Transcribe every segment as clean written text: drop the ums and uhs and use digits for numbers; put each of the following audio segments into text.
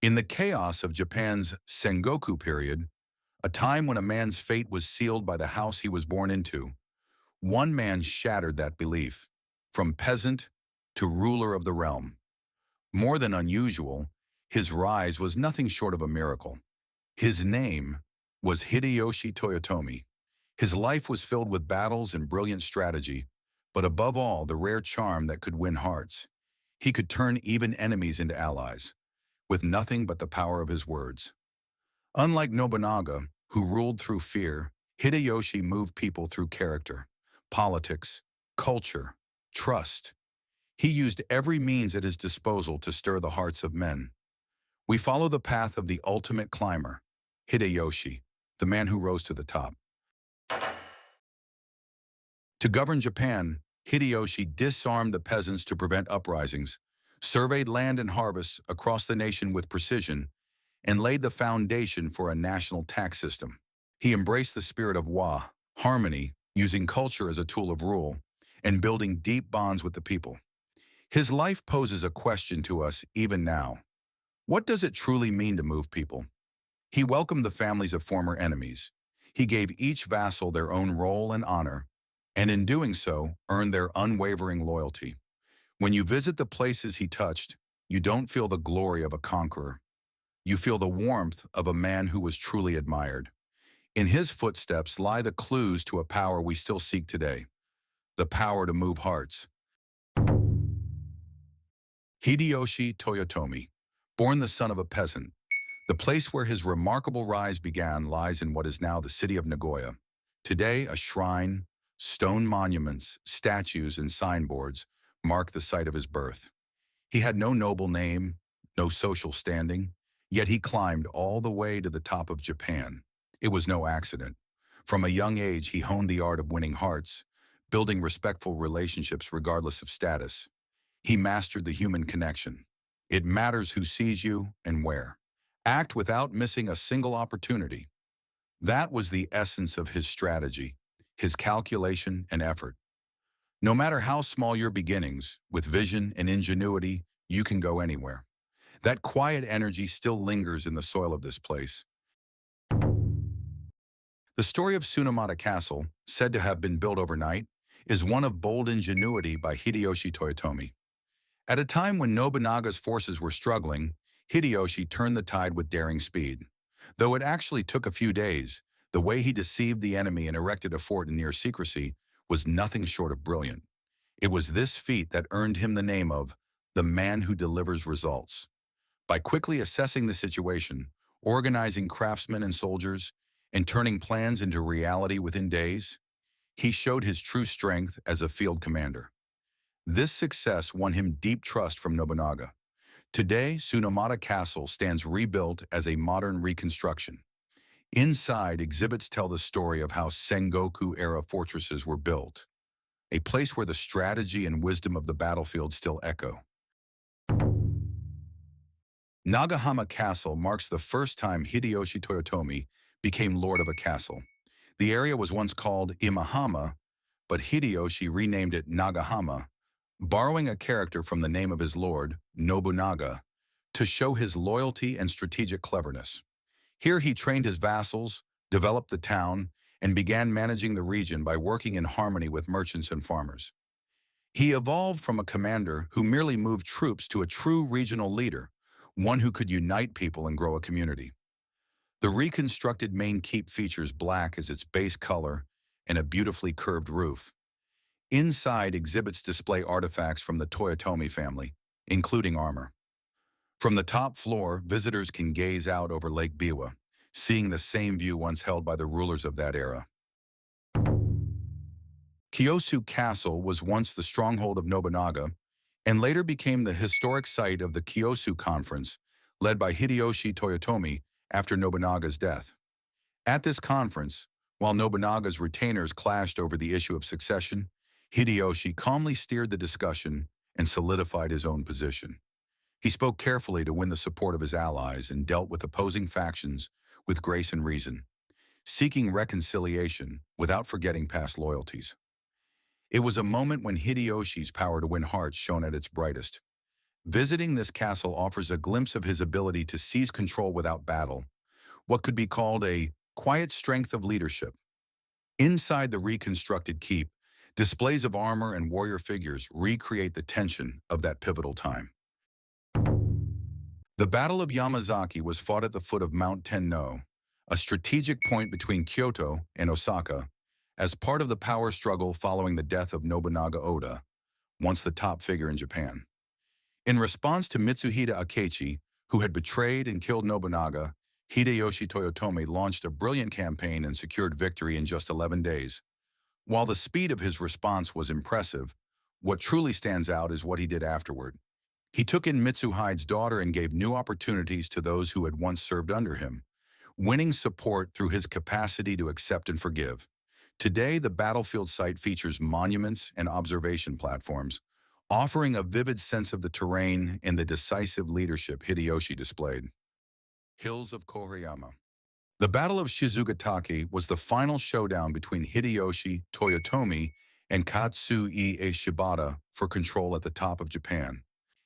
In the chaos of Japan's Sengoku period, a time when a man's fate was sealed by the house he was born into, one man shattered that belief, from peasant to ruler of the realm. More than unusual, his rise was nothing short of a miracle. His name was Hideyoshi Toyotomi. His life was filled with battles and brilliant strategy, but above all, the rare charm that could win hearts. He could turn even enemies into allies, with nothing but the power of his words. Unlike Nobunaga, who ruled through fear, Hideyoshi moved people through character, politics, culture, trust. He used every means at his disposal to stir the hearts of men. We follow the path of the ultimate climber, Hideyoshi, the man who rose to the top. To govern Japan, Hideyoshi disarmed the peasants to prevent uprisings, surveyed land and harvests across the nation with precision, and laid the foundation for a national tax system. He embraced the spirit of harmony, using culture as a tool of rule, and building deep bonds with the people. His life poses a question to us even now. What does it truly mean to move people? He welcomed the families of former enemies. He gave each vassal their own role and honor, and in doing so, earned their unwavering loyalty. When you visit the places he touched, you don't feel the glory of a conqueror. You feel the warmth of a man who was truly admired. In his footsteps lie the clues to a power we still seek today, the power to move hearts. Hideyoshi Toyotomi, born the son of a peasant, the place where his remarkable rise began lies in what is now the city of Nagoya. Today, a shrine, stone monuments, statues, and signboards mark the site of his birth. He had no noble name, no social standing, yet he climbed all the way to the top of Japan. It was no accident. From a young age, he honed the art of winning hearts, building respectful relationships regardless of status. He mastered the human connection. It matters who sees you and where. Act without missing a single opportunity. That was the essence of his strategy, his calculation and effort. No matter how small your beginnings, with vision and ingenuity, you can go anywhere. That quiet energy still lingers in the soil of this place. The story of Tsunemata Castle, said to have been built overnight, is one of bold ingenuity by Hideyoshi Toyotomi. At a time when Nobunaga's forces were struggling, Hideyoshi turned the tide with daring speed. Though it actually took a few days, the way he deceived the enemy and erected a fort in near secrecy was nothing short of brilliant. It was this feat that earned him the name of the man who delivers results. By quickly assessing the situation, organizing craftsmen and soldiers, and turning plans into reality within days, he showed his true strength as a field commander. This success won him deep trust from Nobunaga. Today, Tsunemata Castle stands rebuilt as a modern reconstruction. Inside, exhibits tell the story of how Sengoku-era fortresses were built, a place where the strategy and wisdom of the battlefield still echo. Nagahama Castle marks the first time Hideyoshi Toyotomi became lord of a castle. The area was once called Imahama, but Hideyoshi renamed it Nagahama, borrowing a character from the name of his lord, Nobunaga, to show his loyalty and strategic cleverness. Here he trained his vassals, developed the town, and began managing the region by working in harmony with merchants and farmers. He evolved from a commander who merely moved troops to a true regional leader, one who could unite people and grow a community. The reconstructed main keep features black as its base color and a beautifully curved roof. Inside, exhibits display artifacts from the Toyotomi family, including armor. From the top floor, visitors can gaze out over Lake Biwa, seeing the same view once held by the rulers of that era. Kyosu Castle was once the stronghold of Nobunaga and later became the historic site of the Kyosu Conference, led by Hideyoshi Toyotomi after Nobunaga's death. At this conference, while Nobunaga's retainers clashed over the issue of succession, Hideyoshi calmly steered the discussion and solidified his own position. He spoke carefully to win the support of his allies and dealt with opposing factions with grace and reason, seeking reconciliation without forgetting past loyalties. It was a moment when Hideyoshi's power to win hearts shone at its brightest. Visiting this castle offers a glimpse of his ability to seize control without battle, what could be called a quiet strength of leadership. Inside the reconstructed keep, displays of armor and warrior figures recreate the tension of that pivotal time. The Battle of Yamazaki was fought at the foot of Mount Tenno, a strategic point between Kyoto and Osaka, as part of the power struggle following the death of Nobunaga Oda, once the top figure in Japan. In response to Mitsuhide Akechi, who had betrayed and killed Nobunaga, Hideyoshi Toyotomi launched a brilliant campaign and secured victory in just 11 days. While the speed of his response was impressive, what truly stands out is what he did afterward. He took in Mitsuhide's daughter and gave new opportunities to those who had once served under him, winning support through his capacity to accept and forgive. Today, the battlefield site features monuments and observation platforms, offering a vivid sense of the terrain and the decisive leadership Hideyoshi displayed. Hills of Koriyama. The Battle of Shizugatake was the final showdown between Hideyoshi Toyotomi and Katsuie Shibata for control at the top of Japan.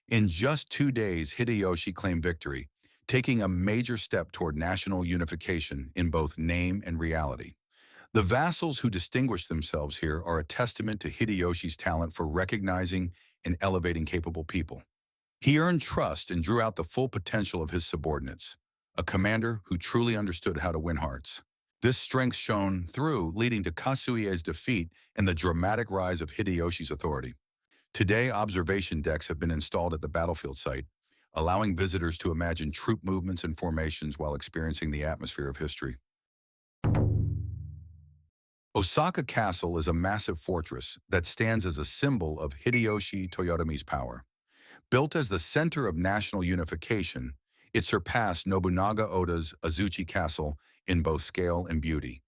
In just 2 days, Hideyoshi claimed victory, taking a major step toward national unification in both name and reality. The vassals who distinguished themselves here are a testament to Hideyoshi's talent for recognizing and elevating capable people. He earned trust and drew out the full potential of his subordinates, a commander who truly understood how to win hearts. This strength shone through, leading to Katsuie's defeat and the dramatic rise of Hideyoshi's authority. Today, observation decks have been installed at the battlefield site, allowing visitors to imagine troop movements and formations while experiencing the atmosphere of history. Osaka Castle is a massive fortress that stands as a symbol of Hideyoshi Toyotomi's power. Built as the center of national unification, it surpassed Nobunaga Oda's Azuchi Castle in both scale and beauty.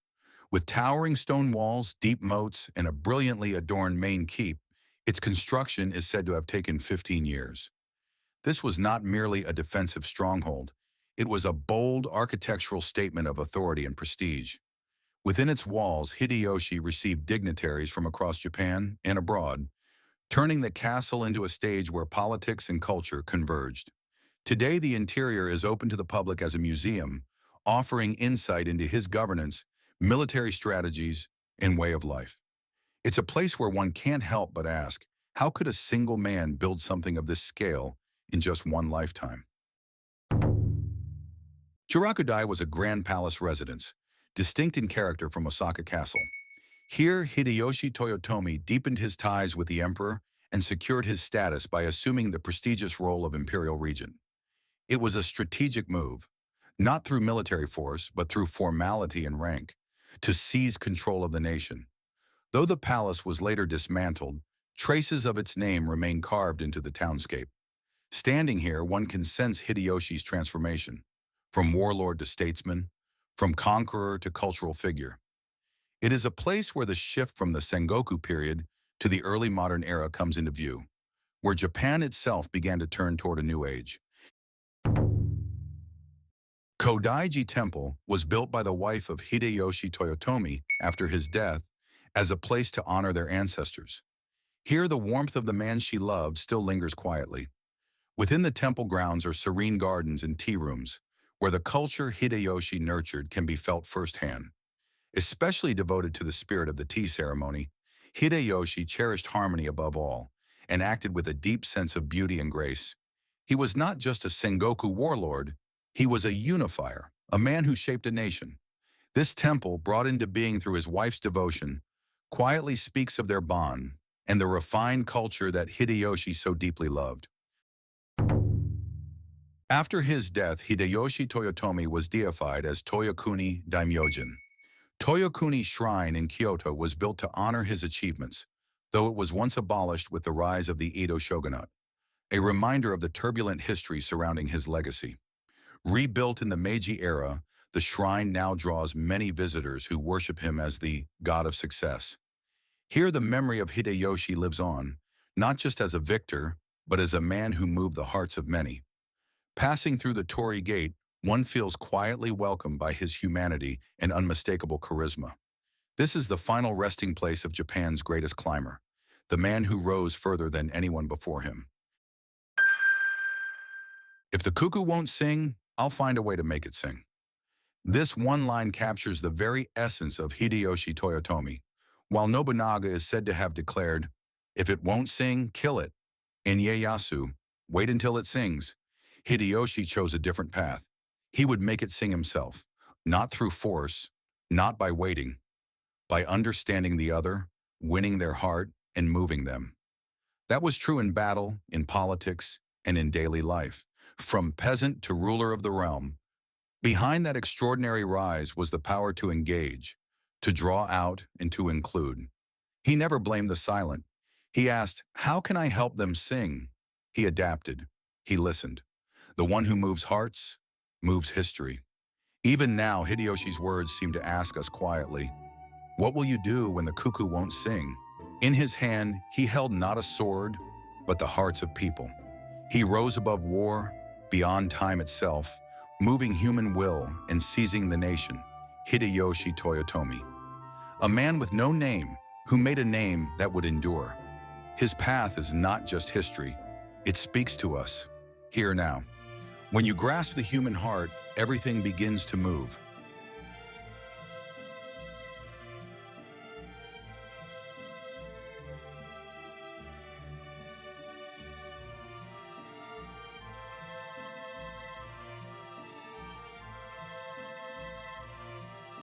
With towering stone walls, deep moats, and a brilliantly adorned main keep, its construction is said to have taken 15 years. This was not merely a defensive stronghold. It was a bold architectural statement of authority and prestige. Within its walls, Hideyoshi received dignitaries from across Japan and abroad, turning the castle into a stage where politics and culture converged. Today, the interior is open to the public as a museum, offering insight into his governance, military strategies, and way of life. It's a place where one can't help but ask, how could a single man build something of this scale in just one lifetime? Shirakudai was a grand palace residence, distinct in character from Osaka Castle. Here, Hideyoshi Toyotomi deepened his ties with the emperor and secured his status by assuming the prestigious role of imperial regent. It was a strategic move, not through military force, but through formality and rank, to seize control of the nation. Though the palace was later dismantled, traces of its name remain carved into the townscape. Standing here, one can sense Hideyoshi's transformation, from warlord to statesman, from conqueror to cultural figure. It is a place where the shift from the Sengoku period to the early modern era comes into view, where Japan itself began to turn toward a new age. Kodaiji Temple was built by the wife of Hideyoshi Toyotomi after his death as a place to honor their ancestors. Here, the warmth of the man she loved still lingers quietly. Within the temple grounds are serene gardens and tea rooms, where the culture Hideyoshi nurtured can be felt firsthand. Especially devoted to the spirit of the tea ceremony, Hideyoshi cherished harmony above all and acted with a deep sense of beauty and grace. He was not just a Sengoku warlord, he was a unifier, a man who shaped a nation. This temple, brought into being through his wife's devotion, quietly speaks of their bond and the refined culture that Hideyoshi so deeply loved. After his death, Hideyoshi Toyotomi was deified as Toyokuni Daimyojin. Toyokuni Shrine in Kyoto was built to honor his achievements, though it was once abolished with the rise of the Edo shogunate, a reminder of the turbulent history surrounding his legacy. Rebuilt in the Meiji era, the shrine now draws many visitors who worship him as the god of success. Here, the memory of Hideyoshi lives on, not just as a victor, but as a man who moved the hearts of many. Passing through the Torii Gate, one feels quietly welcomed by his humanity and unmistakable charisma. This is the final resting place of Japan's greatest climber, the man who rose further than anyone before him. If the cuckoo won't sing, I'll find a way to make it sing. This one line captures the very essence of Hideyoshi Toyotomi. While Nobunaga is said to have declared, "If it won't sing, kill it," in Ieyasu, "Wait until it sings," Hideyoshi chose a different path. He would make it sing himself, not through force, not by waiting, by understanding the other, winning their heart, and moving them. That was true in battle, in politics, and in daily life. From peasant to ruler of the realm, behind that extraordinary rise was the power to engage, to draw out, and to include. He never blamed the silent. He asked, "How can I help them sing?" He adapted. He listened. The one who moves hearts, moves history. Even now, Hideyoshi's words seem to ask us quietly, what will you do when the cuckoo won't sing? In his hand, he held not a sword, but the hearts of people. He rose above war, beyond time itself, moving human will and seizing the nation. Hideyoshi Toyotomi. A man with no name, who made a name that would endure. His path is not just history, it speaks to us, here now. When you grasp the human heart, everything begins to move.